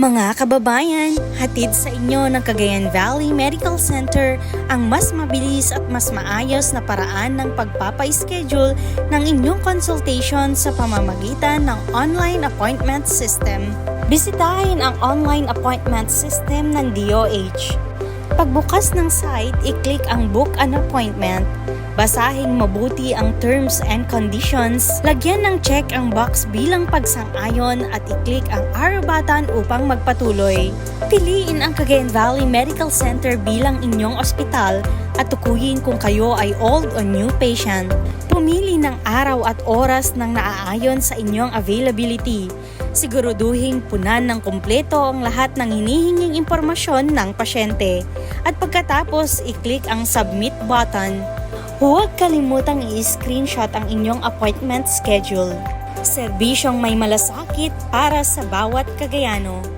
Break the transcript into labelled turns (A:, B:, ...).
A: Mga kababayan, hatid sa inyo ng Cagayan Valley Medical Center ang mas mabilis at mas maayos na paraan ng pagpapa-schedule ng inyong consultation sa pamamagitan ng online appointment system. Bisitahin ang online appointment system ng DOH. Pagbukas ng site, i-click ang Book an Appointment. Basahin mabuti ang terms and conditions, lagyan ng check ang box bilang pagsang-ayon at i-click ang arrow button upang magpatuloy. Piliin ang Cagayan Valley Medical Center bilang inyong ospital at tukuyin kung kayo ay old o new patient. Pumili ng araw at oras ng naaayon sa inyong availability. Siguraduhin punan ng kumpleto ang lahat ng hinihinging impormasyon ng pasyente. At pagkatapos, i-click ang Submit button. Huwag kalimutang i-screenshot ang inyong appointment schedule. Serbisyong may malasakit para sa bawat Cagayano.